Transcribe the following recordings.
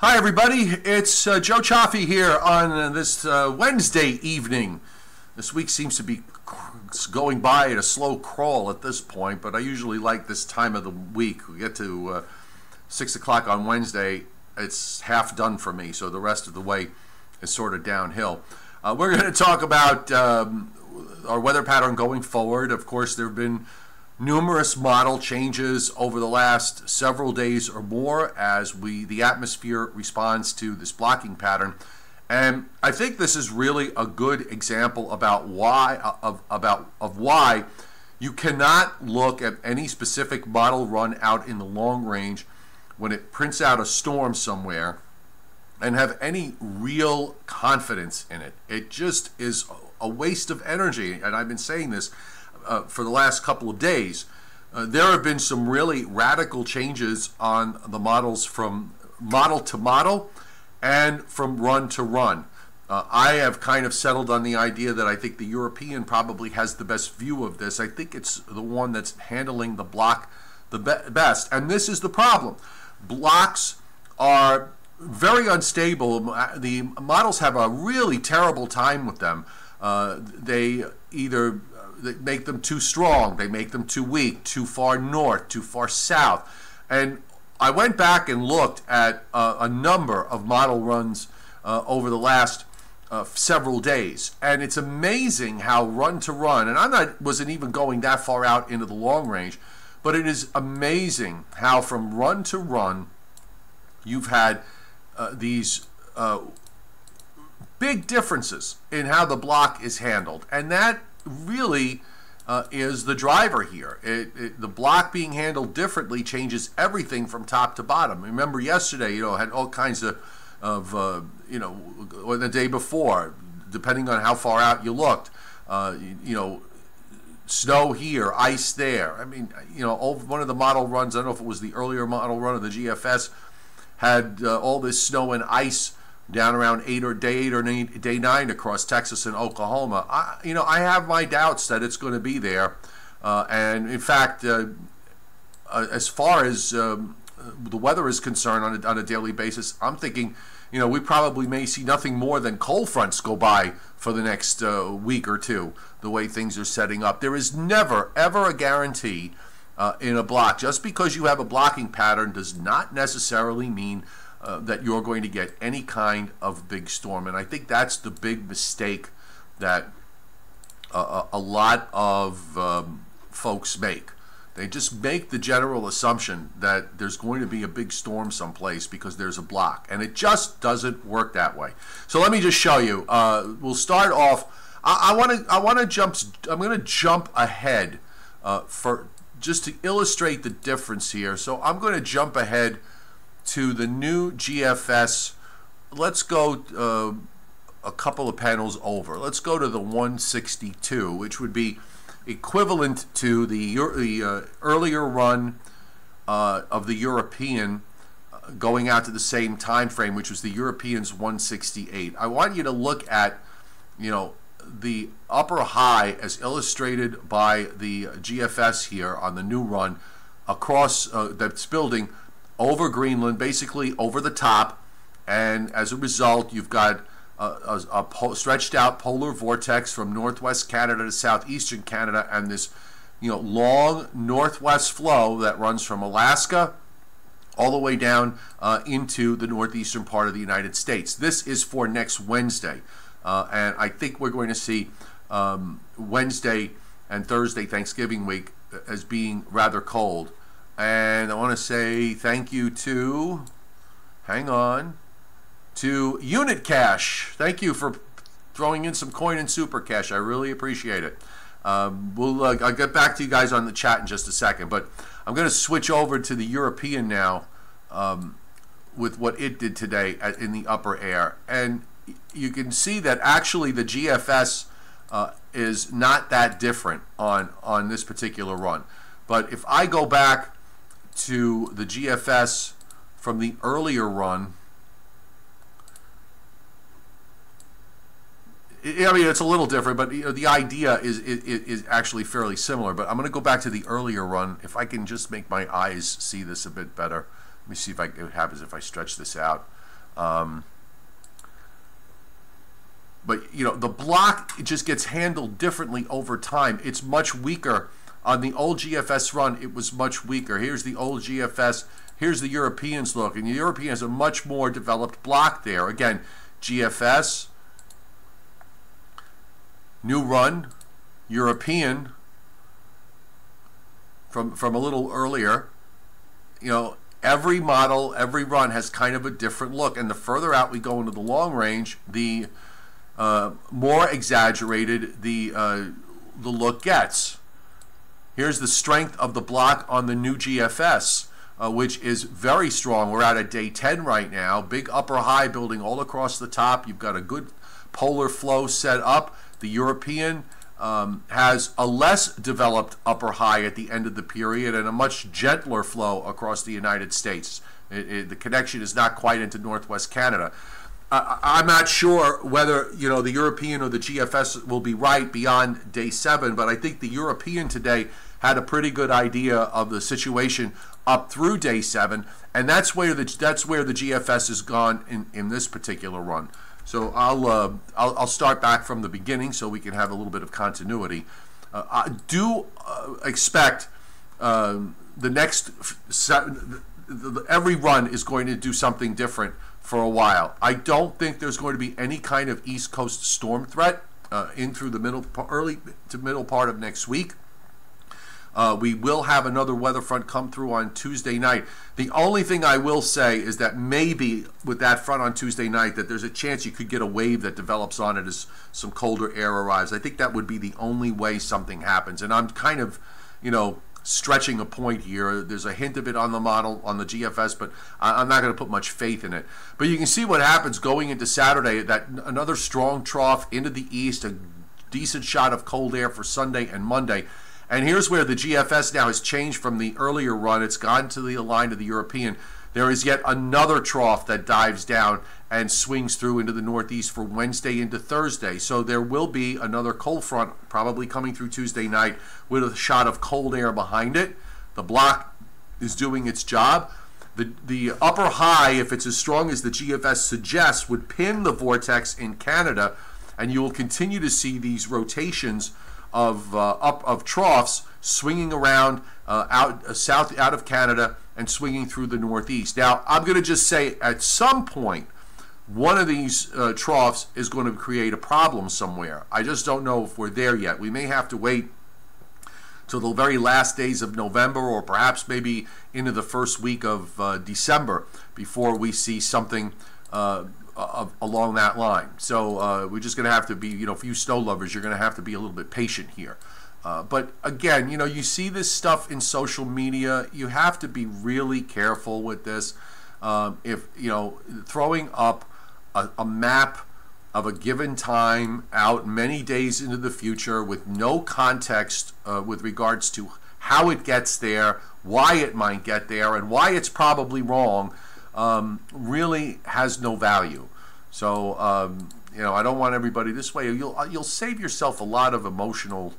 Hi everybody, it's Joe Cioffi here on this Wednesday evening. This week seems to be going by at a slow crawl at this point, but I usually like this time of the week. We get to 6 o'clock on Wednesday, it's half done for me, so the rest of the way is sort of downhill. We're going to talk about our weather pattern going forward. Of course, there have been numerous model changes over the last several days or more as the atmosphere responds to this blocking pattern, and I think this is really a good example about why why you cannot look at any specific model run out in the long range when it prints out a storm somewhere and have any real confidence in it. It just is a waste of energy, and I've been saying this for the last couple of days. There have been some really radical changes on the models from model to model and from run to run. I have kind of settled on the idea that I think the European probably has the best view of this. I think it's the one that's handling the block the best, and this is the problem. Blocks are very unstable. The models have a really terrible time with them. They make them too strong, they make them too weak, too far north, too far south. And I went back and looked at a number of model runs over the last several days, and it's amazing how run to run, and wasn't even going that far out into the long range, but it is amazing how from run to run you've had these big differences in how the block is handled, and that really is the driver here. The block being handled differently changes everything from top to bottom. Remember yesterday, had all kinds of or the day before, depending on how far out you looked, snow here, ice there. I mean, over one of the model runs, I don't know if it was the earlier model run of the GFS, had all this snow and ice down around day 8 or day 9 across Texas and Oklahoma. I have my doubts that it's going to be there. And in fact, as far as the weather is concerned on a daily basis, I'm thinking, we probably may see nothing more than cold fronts go by for the next week or two, the way things are setting up. There is never, ever a guarantee in a block. Just because you have a blocking pattern does not necessarily mean that you're going to get any kind of big storm. And I think that's the big mistake that a lot of folks make. They just make the general assumption that there's going to be a big storm someplace because there's a block, and it just doesn't work that way. So let me just show you. We'll start off. I'm going to jump ahead for just to illustrate the difference here. So I'm going to jump ahead to the new GFS. Let's go a couple of panels over. Let's go to the 162, which would be equivalent to the earlier run of the European going out to the same time frame, which was the European's 168. I want you to look at the upper high as illustrated by the GFS here on the new run across that's building over Greenland, basically over the top, and as a result you've got a stretched out polar vortex from northwest Canada to southeastern Canada, and this long northwest flow that runs from Alaska all the way down into the northeastern part of the United States. This is for next Wednesday, and I think we're going to see Wednesday and Thursday, Thanksgiving week, as being rather cold. And I want to say thank you to, to Unit Cash. Thank you for throwing in some coin and super cash. I really appreciate it. I'll get back to you guys on the chat in just a second, but I'm going to switch over to the European now with what it did today in the upper air. And you can see that actually the GFS is not that different on this particular run. But if I go back to the GFS from the earlier run, I mean, it's a little different, but the idea is actually fairly similar. But I'm going to go back to the earlier run. If I can just make my eyes see this a bit better. Let me see if what happens if I stretch this out. But, you know, the block, it just gets handled differently over time. It's much weaker. On the old GFS run, it was much weaker. Here's the old GFS. Here's the Europeans look. And the European has a much more developed block there. Again, GFS, new run, European, from a little earlier. You know, every model, every run has kind of a different look. And the further out we go into the long range, the more exaggerated the look gets. Here's the strength of the block on the new GFS, which is very strong. We're out at day 10 right now. Big upper high building all across the top. You've got a good polar flow set up. The European has a less developed upper high at the end of the period and a much gentler flow across the United States. The connection is not quite into Northwest Canada. I'm not sure whether, you know, the European or the GFS will be right beyond day 7, but I think the European today had a pretty good idea of the situation up through day 7, and that's where the GFS has gone in this particular run. So I'll start back from the beginning so we can have a little bit of continuity. I do expect the next every run is going to do something different for a while. I don't think there's going to be any kind of East Coast storm threat in through the early to middle part of next week. We will have another weather front come through on Tuesday night. The only thing I will say is that maybe with that front on Tuesday night that there's a chance you could get a wave that develops on it as some colder air arrives. I think that would be the only way something happens. And I'm kind of, you know, stretching a point here. There's a hint of it on the model, on the GFS, but I'm not going to put much faith in it. But you can see what happens going into Saturday, that another strong trough into the east, a decent shot of cold air for Sunday and Monday. And here's where the GFS now has changed from the earlier run. It's gone to the line of the European. There is yet another trough that dives down and swings through into the northeast for Wednesday into Thursday. So there will be another cold front probably coming through Tuesday night with a shot of cold air behind it. The block is doing its job. The upper high, if it's as strong as the GFS suggests, would pin the vortex in Canada, and you will continue to see these rotations of troughs swinging around south out of Canada and swinging through the northeast. Now, I'm going to just say at some point, one of these troughs is going to create a problem somewhere. I just don't know if we're there yet. We may have to wait till the very last days of November, or perhaps maybe into the first week of December before we see something along that line. So we're just going to have to be, you know, for you snow lovers, you're going to have to be a little bit patient here. But again, you know, you see this stuff in social media. You have to be really careful with this. If, you know, throwing up a map of a given time out many days into the future with no context with regards to how it gets there, why it might get there, and why it's probably wrong, really has no value. So, you know, I don't want everybody this way. You'll save yourself a lot of emotional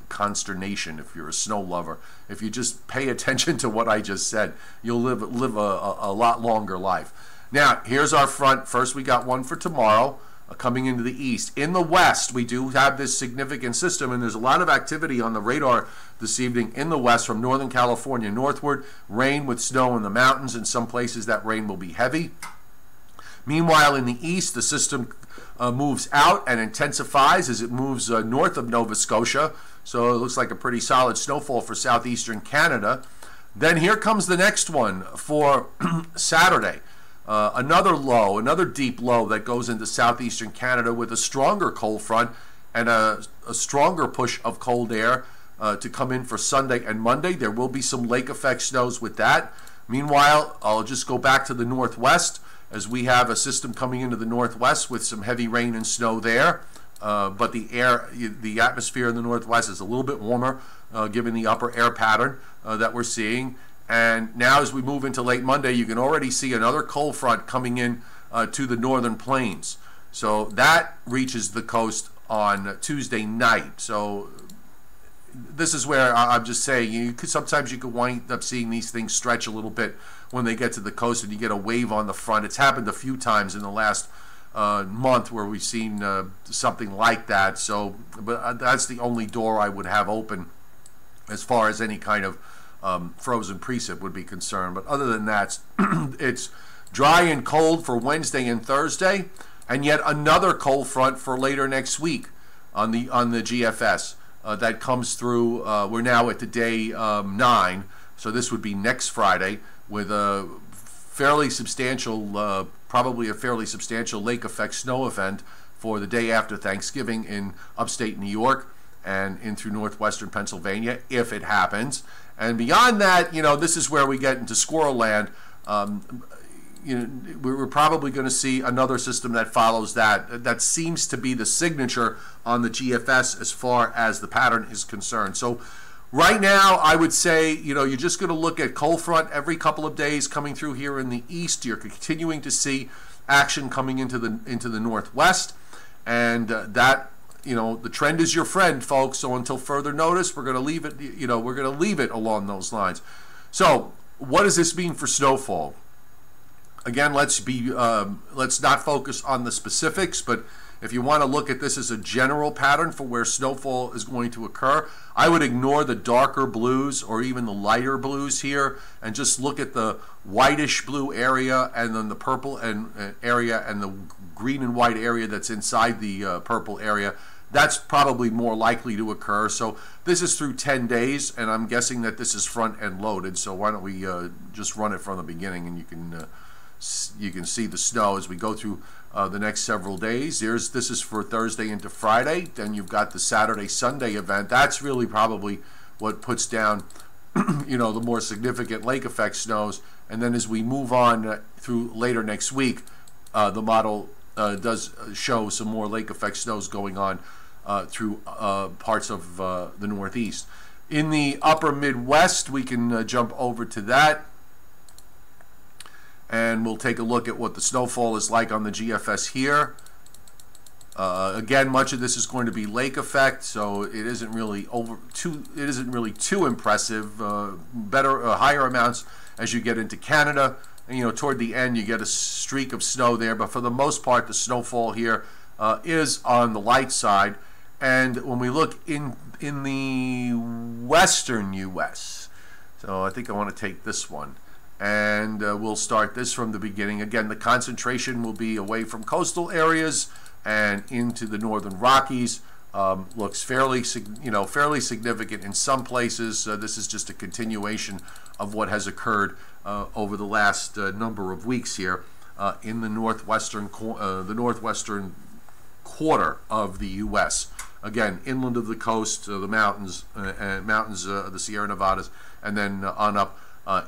consternation if you're a snow lover. If you just pay attention to what I just said, you'll live a lot longer life. Now, here's our front. First, we got one for tomorrow coming into the east. In the west, we do have this significant system, and there's a lot of activity on the radar this evening in the west from Northern California northward. Rain with snow in the mountains. In some places, that rain will be heavy. Meanwhile, in the east, the system moves out and intensifies as it moves north of Nova Scotia. So it looks like a pretty solid snowfall for southeastern Canada. Then here comes the next one for Saturday. Another low, another deep low that goes into southeastern Canada with a stronger cold front and a stronger push of cold air to come in for Sunday and Monday. There will be some lake effect snows with that. Meanwhile, I'll just go back to the northwest as we have a system coming into the northwest with some heavy rain and snow there. But the atmosphere in the northwest is a little bit warmer given the upper air pattern that we're seeing. And now as we move into late Monday, you can already see another cold front coming in to the northern plains. So that reaches the coast on Tuesday night. So this is where I'm just saying, sometimes you could wind up seeing these things stretch a little bit when they get to the coast and you get a wave on the front. It's happened a few times in the last month where we've seen something like that. So, but that's the only door I would have open as far as any kind of frozen precip would be concerned. But other than that, it's dry and cold for Wednesday and Thursday, and yet another cold front for later next week on the GFS that comes through. We're now at the day 9, so this would be next Friday with a fairly substantial, probably a fairly substantial lake effect snow event for the day after Thanksgiving in upstate New York and in through northwestern Pennsylvania, if it happens. And beyond that, this is where we get into squirrel land. We're probably going to see another system that follows that. That seems to be the signature on the GFS as far as the pattern is concerned. So right now, I would say, you're just going to look at cold front every couple of days coming through here in the east. You're continuing to see action coming into the northwest, and that, the trend is your friend, folks. So until further notice, we're going to leave it. We're going to leave it along those lines. So what does this mean for snowfall? Again, let's not focus on the specifics, but if you want to look at this as a general pattern for where snowfall is going to occur, I would ignore the darker blues or even the lighter blues here and just look at the whitish blue area and then the purple area and the green and white area that's inside the purple area. That's probably more likely to occur. So this is through 10 days, and I'm guessing that this is front end loaded. So why don't we just run it from the beginning, and you can see the snow as we go through the next several days. This is for Thursday into Friday. Then you've got the Saturday, Sunday event. That's really probably what puts down, the more significant lake effect snows. And then as we move on through later next week, the model does show some more lake effect snows going on through parts of the Northeast. In the upper Midwest, we can jump over to that, and we'll take a look at what the snowfall is like on the GFS here. Again, much of this is going to be lake effect, so it isn't really too impressive. Higher amounts as you get into Canada. And, toward the end, you get a streak of snow there, but for the most part, the snowfall here is on the light side. And when we look in the western U.S., so I think I want to take this one. And we'll start this from the beginning. Again, the concentration will be away from coastal areas and into the northern Rockies. Looks fairly significant in some places. This is just a continuation of what has occurred over the last number of weeks here in the northwestern quarter of the U.S. Again, inland of the coast, the mountains, of the Sierra Nevadas, and then on up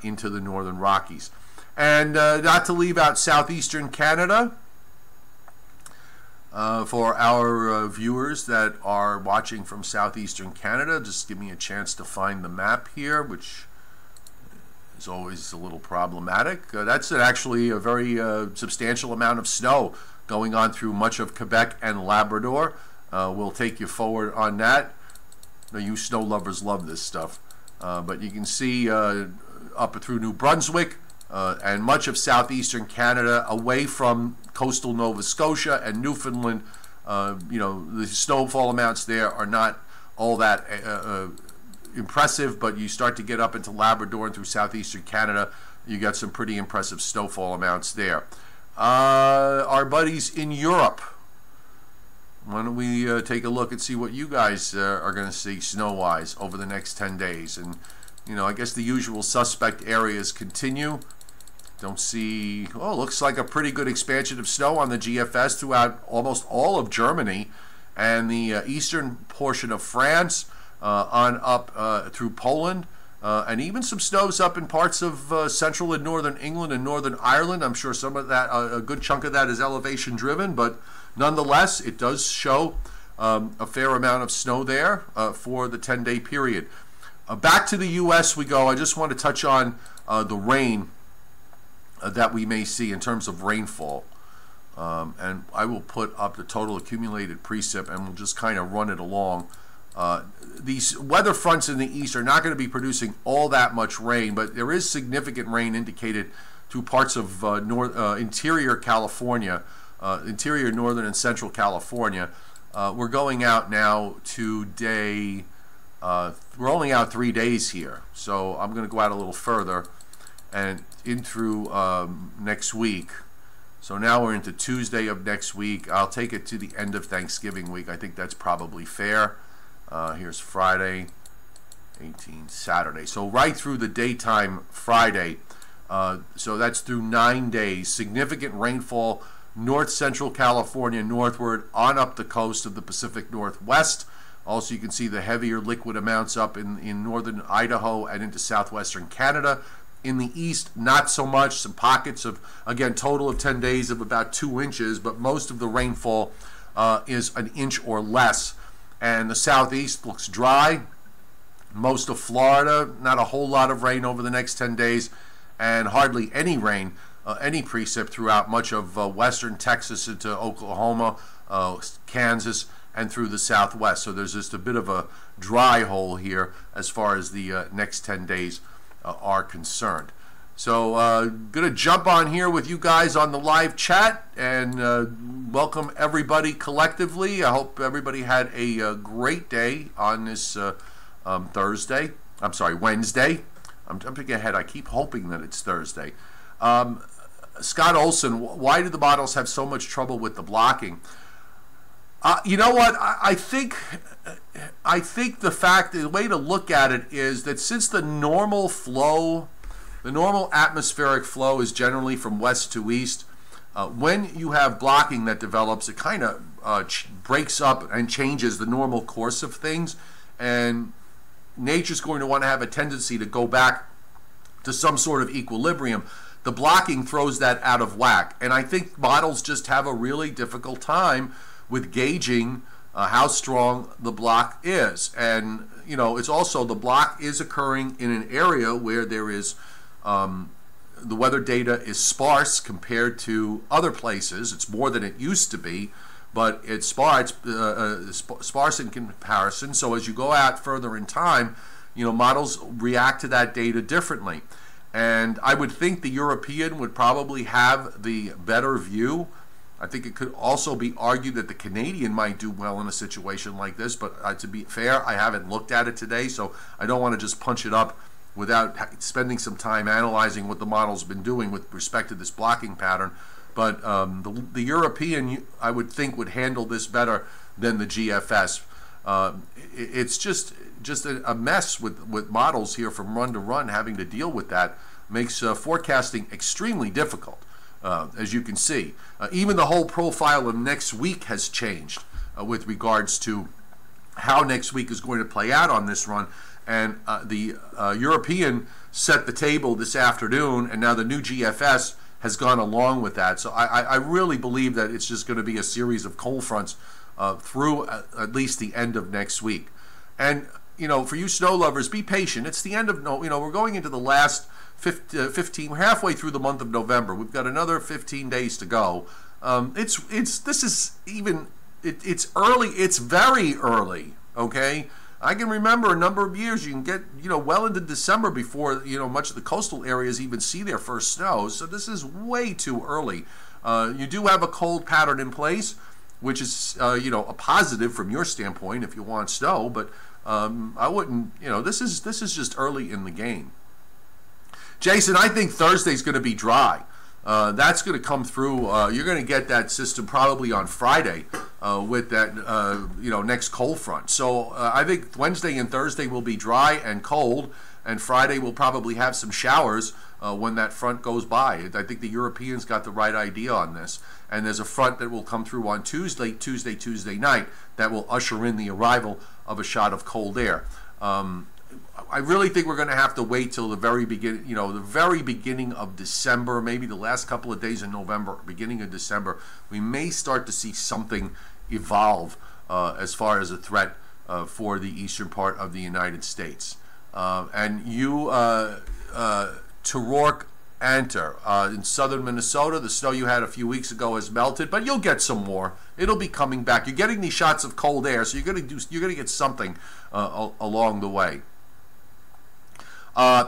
into the northern Rockies. And not to leave out southeastern Canada, for our viewers that are watching from southeastern Canada, just give me a chance to find the map here, which is always a little problematic. That's actually a very substantial amount of snow going on through much of Quebec and Labrador. We'll take you forward on that. Now, you snow lovers love this stuff. But you can see up through New Brunswick and much of southeastern Canada, away from coastal Nova Scotia and Newfoundland. The snowfall amounts there are not all that impressive, but you start to get up into Labrador and through southeastern Canada, you got some pretty impressive snowfall amounts there. Our buddies in Europe, why don't we take a look and see what you guys are going to see snow-wise over the next 10 days. And, I guess the usual suspect areas continue. Don't see, looks like a pretty good expansion of snow on the GFS throughout almost all of Germany and the eastern portion of France, on up through Poland, and even some snows up in parts of central and northern England and northern Ireland. I'm sure some of that, a good chunk of that is elevation driven, but nonetheless, it does show a fair amount of snow there for the 10-day period. Back to the U.S. we go. I just want to touch on the rain that we may see in terms of rainfall. And I will put up the total accumulated precip, and we'll just kind of run it along These weather fronts in the east are not going to be producing all that much rain, but there is significant rain indicated through parts of interior California, interior northern and central California. We're going out now to day, we're only out 3 days here, so I'm going to go out a little further and in through next week. So now we're into Tuesday of next week. I'll take it to the end of Thanksgiving week. I think that's probably fair. Here's Friday, 18, Saturday. So right through the daytime Friday. So that's through 9 days. Significant rainfall, north central California northward on up the coast of the Pacific Northwest. Also, you can see the heavier liquid amounts up in northern Idaho and into southwestern Canada. In the east, not so much. Some pockets of, again, total of 10 days of about 2 inches, but most of the rainfall is an inch or less. And the southeast looks dry. Most of Florida, not a whole lot of rain over the next 10 days, and hardly any rain, any precip throughout much of western Texas into Oklahoma, Kansas, and through the southwest. So there's just a bit of a dry hole here as far as the next 10 days are concerned. So gonna jump on here with you guys on the live chat and welcome everybody collectively. I hope everybody had a great day on this Thursday. I'm sorry, Wednesday. I'm jumping ahead. I keep hoping that it's Thursday. Scott Olson, why do the models have so much trouble with the blocking? You know what? I think the way to look at it is that since the normal flow, the normal atmospheric flow is generally from west to east, when you have blocking that develops, it kind of breaks up and changes the normal course of things, and nature's going to want to have a tendency to go back to some sort of equilibrium. The blocking throws that out of whack, and I think models just have a really difficult time with gauging how strong the block is. And you know, it's also, the block is occurring in an area where there is the weather data is sparse compared to other places. It's more than it used to be, but it's sparse in comparison. So as you go out further in time, you know, models react to that data differently. And I would think the European would probably have the better view. I think it could also be argued that the Canadian might do well in a situation like this, but to be fair, I haven't looked at it today, so I don't want to just punch it up without spending some time analyzing what the model's been doing with respect to this blocking pattern. But the European, I would think, would handle this better than the GFS. It's just a mess with models here from run to run. Having to deal with that makes forecasting extremely difficult. As you can see, even the whole profile of next week has changed with regards to how next week is going to play out on this run. And the European set the table this afternoon, and now the new GFS has gone along with that. So I really believe that it's just going to be a series of cold fronts through at least the end of next week. And you know, for you snow lovers, be patient. It's the end of we're going into the last 15. We're halfway through the month of November. We've got another 15 days to go. It's early. It's very early. Okay, I can remember a number of years you can get well into December before much of the coastal areas even see their first snow. So this is way too early. You do have a cold pattern in place, which is a positive from your standpoint if you want snow, but I wouldn't. This is just early in the game. Jason, I think Thursday's going to be dry. That's going to come through. You're going to get that system probably on Friday with that next cold front. So I think Wednesday and Thursday will be dry and cold, and Friday will probably have some showers when that front goes by. I think the Europeans got the right idea on this. And there's a front that will come through on Tuesday night that will usher in the arrival of a shot of cold air. I really think we're going to have to wait till the very beginning of December, maybe the last couple of days in November, beginning of December. We may start to see something evolve as far as a threat for the eastern part of the United States. And you, Terork enter. In southern Minnesota, the snow you had a few weeks ago has melted, but you'll get some more. It'll be coming back. You're getting these shots of cold air, so you're gonna get something along the way.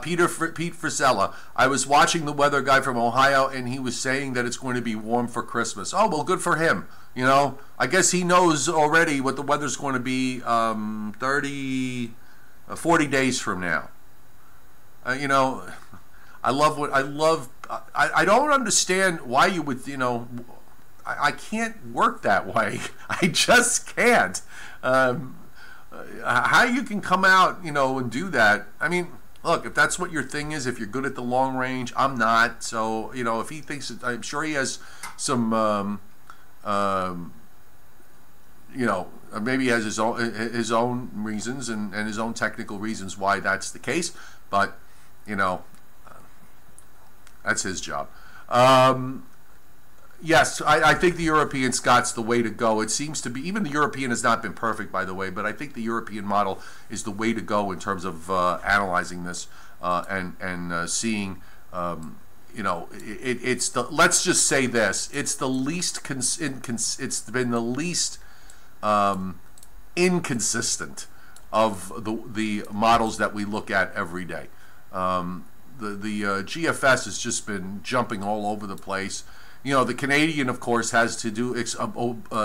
Pete Frisella, I was watching the weather guy from Ohio, and he was saying that it's going to be warm for Christmas. Oh, well, good for him. You know, I guess he knows already what the weather's going to be 40 days from now. You know, I don't understand why you would, you know, I can't work that way. I just can't. How you can come out, you know, and do that. I mean, look, if that's what your thing is, if you're good at the long range, I'm not. So, you know, if he thinks, I'm sure he has some, you know, maybe he has his own reasons and his own technical reasons why that's the case. But, you know, that's his job. Yes, I think the European Scott's the way to go. It seems to be, even the European has not been perfect, by the way, but I think the European model is the way to go in terms of analyzing this and seeing, you know, it's the, let's just say this, it's the least, it's been the least inconsistent of the models that we look at every day. The GFS has just been jumping all over the place. You know, the Canadian, of course, has to do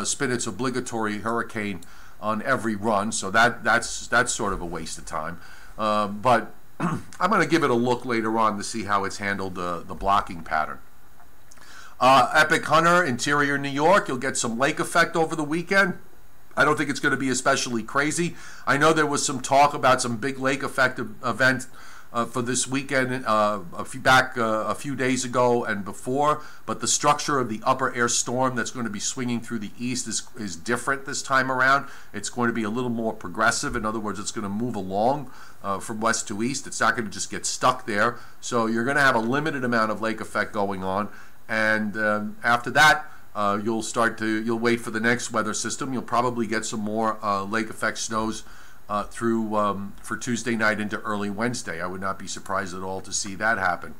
spin its obligatory hurricane on every run, so that's sort of a waste of time. But I'm going to give it a look later on to see how it's handled the blocking pattern. Epic Hunter, interior New York, you'll get some lake effect over the weekend. I don't think it's going to be especially crazy. I know there was some talk about some big lake effect event for this weekend a few days ago and before, but the structure of the upper air storm that's going to be swinging through the east is different this time around. It's going to be a little more progressive. In other words, it's going to move along from west to east. It's not going to just get stuck there. So you're going to have a limited amount of lake effect going on, and after that, you'll wait for the next weather system. You'll probably get some more lake effect snows for Tuesday night into early Wednesday. I would not be surprised at all to see that happen.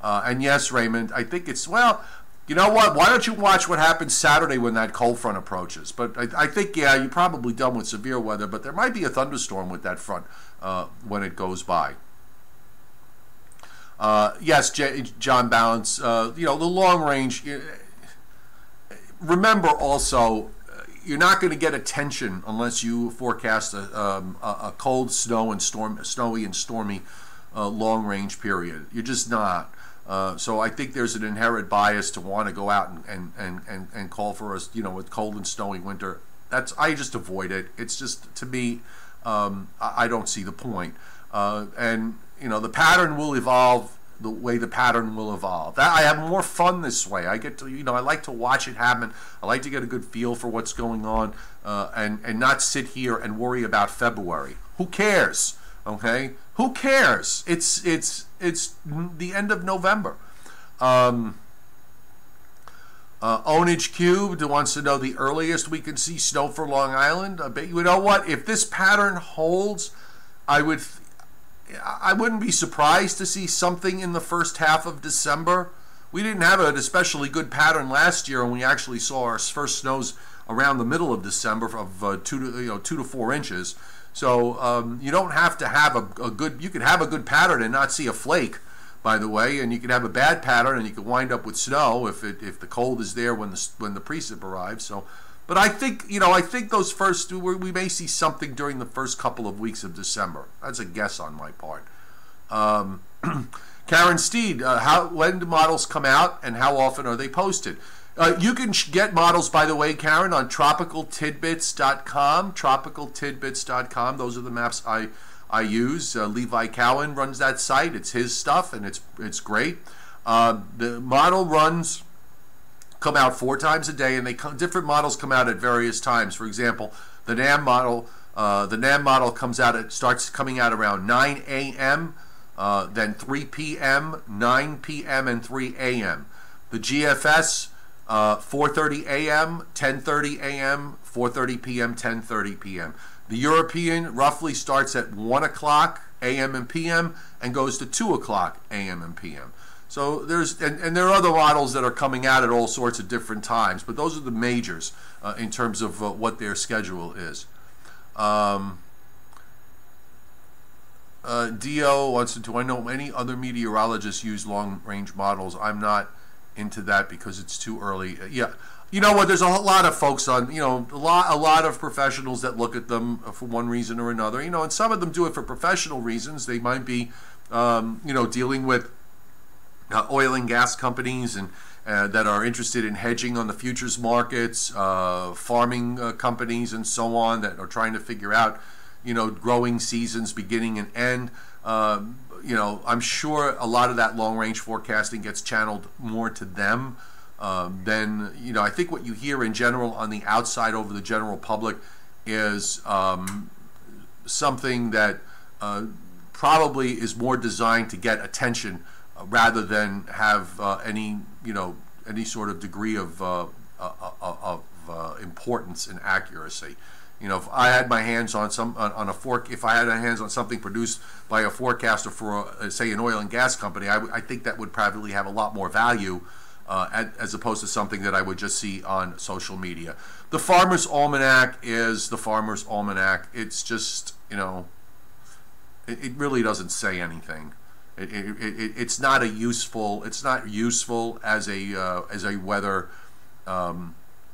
And yes, Raymond, I think it's, well, you know what? Why don't you watch what happens Saturday when that cold front approaches? But I think, yeah, you're probably done with severe weather, but there might be a thunderstorm with that front when it goes by. Yes, John Balance, you know, the long range, remember also, you're not going to get attention unless you forecast a cold, snowy and stormy long-range period. You're just not. So I think there's an inherent bias to want to go out and call for us, you know, with cold and snowy winter. I just avoid it. It's just, to me, I don't see the point. And you know, the pattern will evolve the way the pattern will evolve. I have more fun this way. I get to, you know, I like to watch it happen. I like to get a good feel for what's going on, and not sit here and worry about February. Who cares? Okay, who cares? It's the end of November. Ownage Cubed wants to know the earliest we can see snow for Long Island. I bet you know what? If this pattern holds, I wouldn't be surprised to see something in the first half of December. We didn't have an especially good pattern last year, and we actually saw our first snows around the middle of December of 2 to 4 inches. So you don't have to have a good. You could have a good pattern and not see a flake, by the way, and you could have a bad pattern and you could wind up with snow if the cold is there when the precip arrives. So. But I think, you know, I think those first, we may see something during the first couple of weeks of December. That's a guess on my part. Karen Steed, when do models come out and how often are they posted? You can get models, by the way, Karen, on tropicaltidbits.com. Tropicaltidbits.com. Those are the maps I use. Levi Cowan runs that site. It's his stuff, and it's great. The model runs come out 4 times a day, and different models come out at various times. For example, the NAM model starts coming out around 9 a.m., then 3 p.m., 9 p.m., and 3 a.m. The GFS 4:30 a.m., 10:30 a.m., 4:30 p.m., 10:30 p.m. The European roughly starts at 1 o'clock a.m. and p.m. and goes to 2 o'clock a.m. and p.m. So there's and there are other models that are coming out at all sorts of different times, but those are the majors in terms of what their schedule is. Dio wants to, do I know any other meteorologists use long-range models? I'm not into that because it's too early. Yeah, you know what? There's a lot of folks on, a lot of professionals that look at them for one reason or another. And some of them do it for professional reasons. They might be, dealing with oil and gas companies and that are interested in hedging on the futures markets, farming companies and so on that are trying to figure out, growing seasons, beginning and end. I'm sure a lot of that long-range forecasting gets channeled more to them than, I think what you hear in general on the outside over the general public is something that probably is more designed to get attention rather than have any sort of degree of importance and accuracy. If I had my hands on if I had my hands on something produced by a forecaster for, say, an oil and gas company, I think that would probably have a lot more value as opposed to something that I would just see on social media. The Farmer's Almanac is the Farmer's Almanac. It's just, it really doesn't say anything. It's not useful as a weather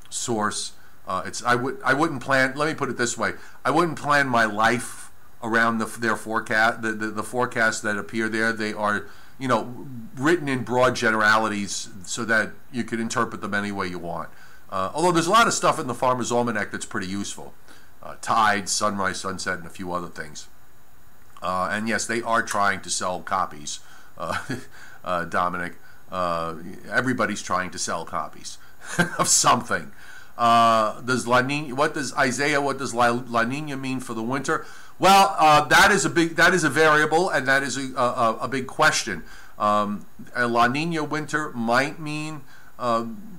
source. I wouldn't plan. Let me put it this way: I wouldn't plan my life around their forecast. The forecasts that appear there, they are written in broad generalities so that you can interpret them any way you want. Although there's a lot of stuff in the Farmer's Almanac that's pretty useful: tides, sunrise, sunset, and a few other things. And yes, they are trying to sell copies, Dominic. Everybody's trying to sell copies of something. Does La Niña? What does La Niña mean for the winter? Well, that is a variable, and that is a big question. A La Niña winter might mean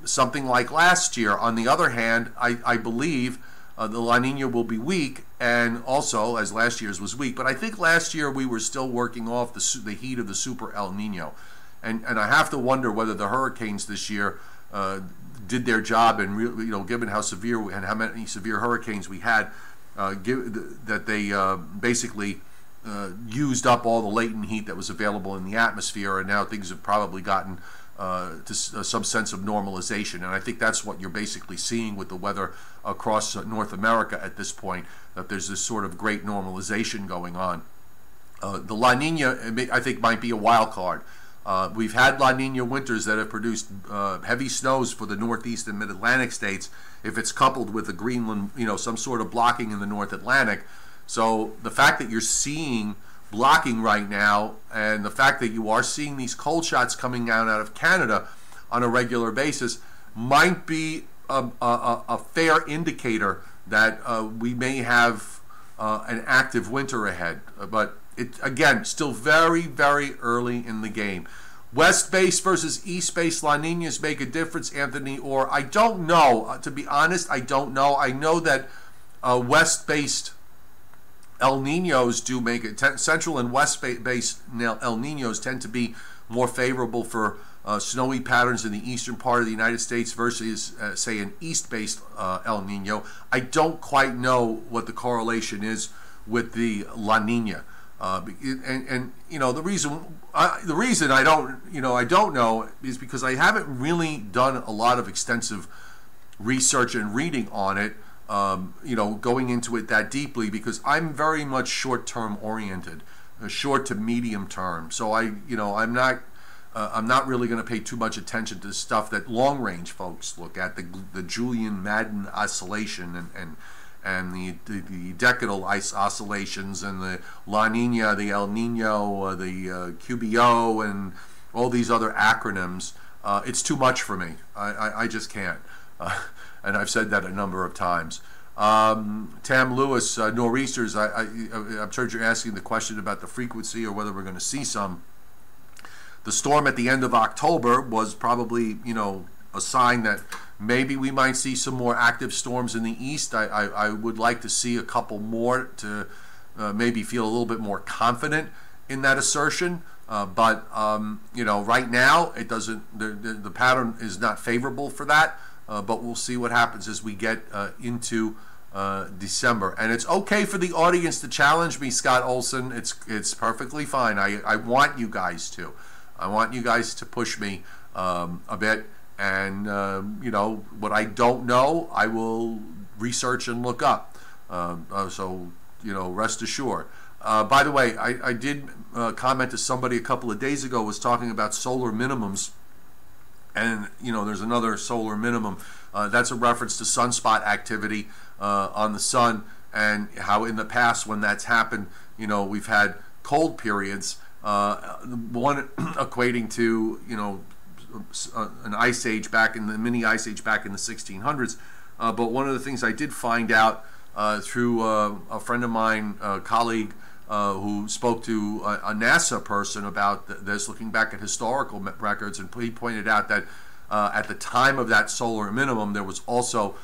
something like last year. On the other hand, I believe the La Niña will be weak, and also as last year's was weak. But I think last year we were still working off the heat of the Super El Nino, and I have to wonder whether the hurricanes this year did their job, and given how severe and how many severe hurricanes we had, that they basically used up all the latent heat that was available in the atmosphere, and now things have probably gotten to some sense of normalization. And I think that's what you're basically seeing with the weather across North America at this point, that there's this sort of great normalization going on. The La Niña, I think, might be a wild card. We've had La Niña winters that have produced heavy snows for the Northeast and Mid-Atlantic states if it's coupled with a Greenland, some sort of blocking in the North Atlantic. So the fact that you're seeing blocking right now, and the fact that you are seeing these cold shots coming out of Canada on a regular basis, might be a fair indicator that we may have an active winter ahead. But again, still very, very early in the game. West-based versus East-based La Niñas make a difference, Anthony, or I don't know. To be honest, I don't know. I know that West-based El Niños do make it. Central and West-based El Niños tend to be more favorable for snowy patterns in the eastern part of the United States versus, say, an East-based El Niño. I don't quite know what the correlation is with the La Niña. The reason I don't know is because I haven't really done a lot of extensive research and reading on it, going into it that deeply, because I'm very much short-term oriented, short to medium term. So I'm not really going to pay too much attention to stuff that long-range folks look at, the Julian-Madden oscillation and the decadal ice oscillations, and the La Niña, the El Nino, the QBO, and all these other acronyms. It's too much for me. I just can't. And I've said that a number of times. Tam Lewis, nor'easters, I'm sure you're asking the question about the frequency or whether we're going to see some. The storm at the end of October was probably, a sign that maybe we might see some more active storms in the east. I would like to see a couple more to maybe feel a little bit more confident in that assertion. You know, right now it doesn't. The pattern is not favorable for that. But we'll see what happens as we get into December. And it's okay for the audience to challenge me, Scott Olson. It's perfectly fine. I want you guys to. I want you guys to push me a bit. And you know, what I don't know, I will research and look up. So you know, rest assured. By the way, I did comment to somebody a couple of days ago, was talking about solar minimums. And, you know, there's another solar minimum. That's a reference to sunspot activity on the sun, and how in the past when that's happened, you know, we've had cold periods, one equating to, you know, an ice age back in the mini ice age back in the 1600s. But one of the things I did find out through a friend of mine, a colleague, who spoke to a NASA person about this, looking back at historical records, and he pointed out that at the time of that solar minimum, there was also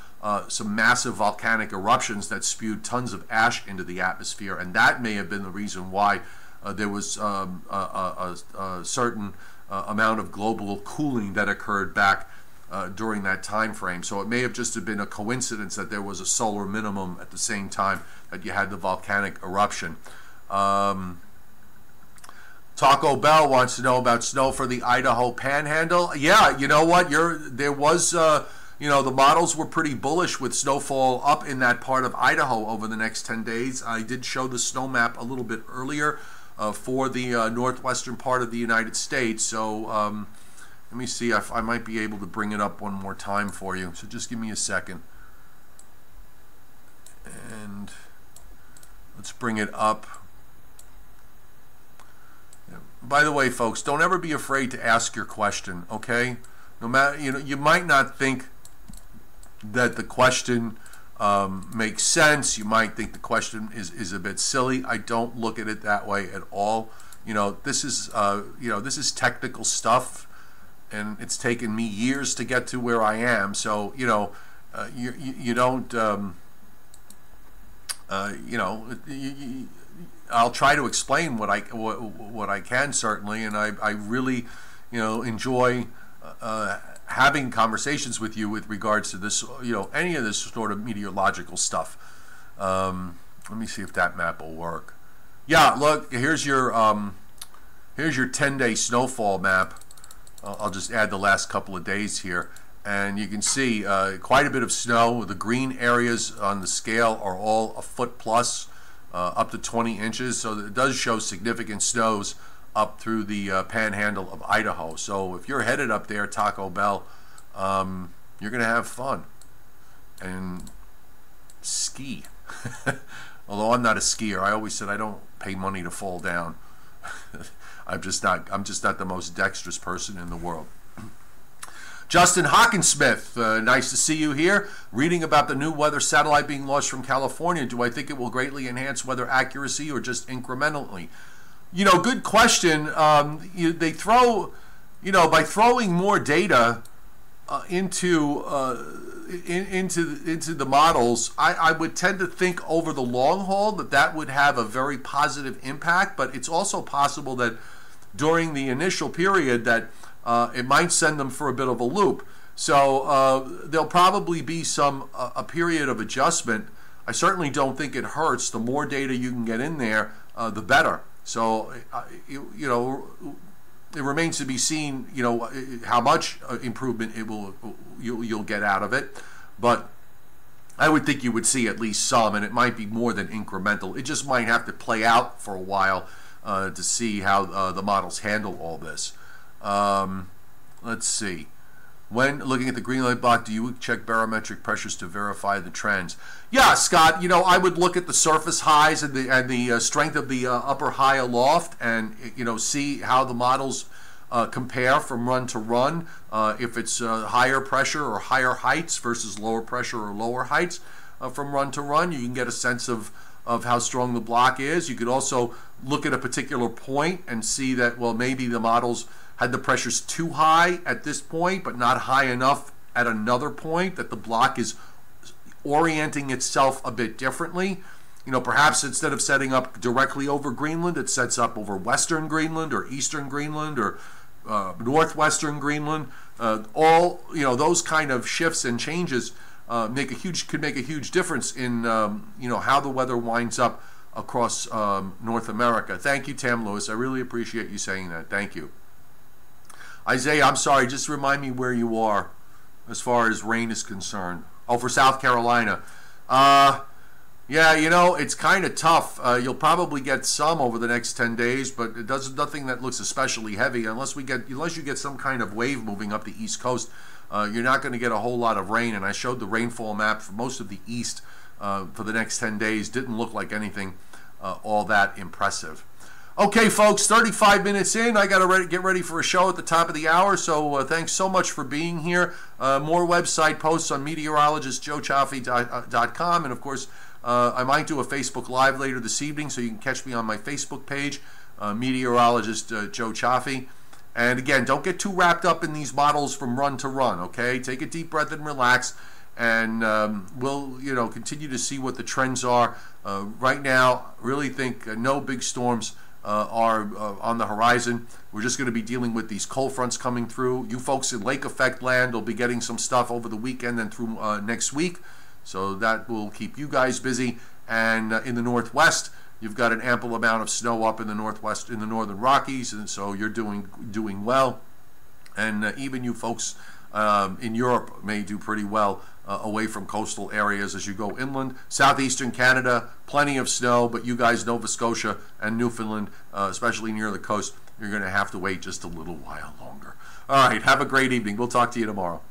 some massive volcanic eruptions that spewed tons of ash into the atmosphere, and that may have been the reason why there was a certain amount of global cooling that occurred back during that time frame. So it may have just been a coincidence that there was a solar minimum at the same time that you had the volcanic eruption. Taco Bell wants to know about snow for the Idaho Panhandle. Yeah, you know what? There was, you know, the models were pretty bullish with snowfall up in that part of Idaho over the next 10 days. I did show the snow map a little bit earlier for the northwestern part of the United States. So let me see if I might be able to bring it up one more time for you. So just give me a second. And let's bring it up. By the way, folks, don't ever be afraid to ask your question, okay? No matter, you know, you might not think that the question makes sense. You might think the question is a bit silly. I don't look at it that way at all. You know, this is technical stuff, and it's taken me years to get to where I am. So, you know, you don't, you know, I'll try to explain what I can, certainly, and I really, you know, enjoy having conversations with you with regards to this, you know, any of this sort of meteorological stuff. Let me see if that map will work. Yeah, look, here's your 10-day snowfall map. I'll just add the last couple of days here, and you can see quite a bit of snow. The green areas on the scale are all a foot plus. Up to 20 inches, so it does show significant snows up through the panhandle of Idaho. So if you're headed up there, Taco Bell, you're going to have fun and ski. Although I'm not a skier, I always said I don't pay money to fall down. I'm just not the most dexterous person in the world. Justin Hockensmith, nice to see you here. Reading about the new weather satellite being launched from California. Do I think it will greatly enhance weather accuracy or just incrementally? You know, good question. They throw, you know, by throwing more data into the models, I would tend to think over the long haul that would have a very positive impact. But it's also possible that during the initial period that it might send them for a bit of a loop. So there'll probably be a period of adjustment. I certainly don't think it hurts. The more data you can get in there, the better. So you know, it remains to be seen, you know, how much improvement you'll get out of it. But I would think you would see at least some, and it might be more than incremental. It just might have to play out for a while to see how the models handle all this. Let's see. When looking at the green light block, do you check barometric pressures to verify the trends? Yeah, Scott, you know, I would look at the surface highs and the strength of the upper high aloft, and, you know, see how the models compare from run to run. If it's higher pressure or higher heights versus lower pressure or lower heights from run to run, you can get a sense of how strong the block is. You could also look at a particular point and see that, well, maybe the models had the pressures too high at this point, but not high enough at another point, that the block is orienting itself a bit differently. perhaps instead of setting up directly over Greenland, it sets up over western Greenland or eastern Greenland or northwestern Greenland. All those kind of shifts and changes could make a huge difference in how the weather winds up across North America. Thank you, Tam Lewis. I really appreciate you saying that. Thank you. Isaiah, I'm sorry. Just remind me where you are as far as rain is concerned. Oh, for South Carolina. Yeah, it's kind of tough. You'll probably get some over the next 10 days, but it does nothing that looks especially heavy unless you get some kind of wave moving up the East Coast. You're not going to get a whole lot of rain, and I showed the rainfall map for most of the East for the next 10 days. Didn't look like anything all that impressive. Okay, folks, 35 minutes in. I got to get ready for a show at the top of the hour, so thanks so much for being here. More website posts on meteorologistjoecioffi.com, and of course, I might do a Facebook Live later this evening, so you can catch me on my Facebook page, Meteorologist Joe Cioffi. And again, don't get too wrapped up in these models from run to run, okay? Take a deep breath and relax, and we'll continue to see what the trends are. Right now, really think no big storms are on the horizon. We're just going to be dealing with these cold fronts coming through. You folks in lake effect land will be getting some stuff over the weekend and through next week, so that will keep you guys busy. And in the Northwest, you've got an ample amount of snow up in the Northwest, in the Northern Rockies, and so you're doing well. And even you folks in Europe may do pretty well away from coastal areas as you go inland. Southeastern Canada, plenty of snow, but you guys, Nova Scotia and Newfoundland, especially near the coast, you're going to have to wait just a little while longer. All right, have a great evening. We'll talk to you tomorrow.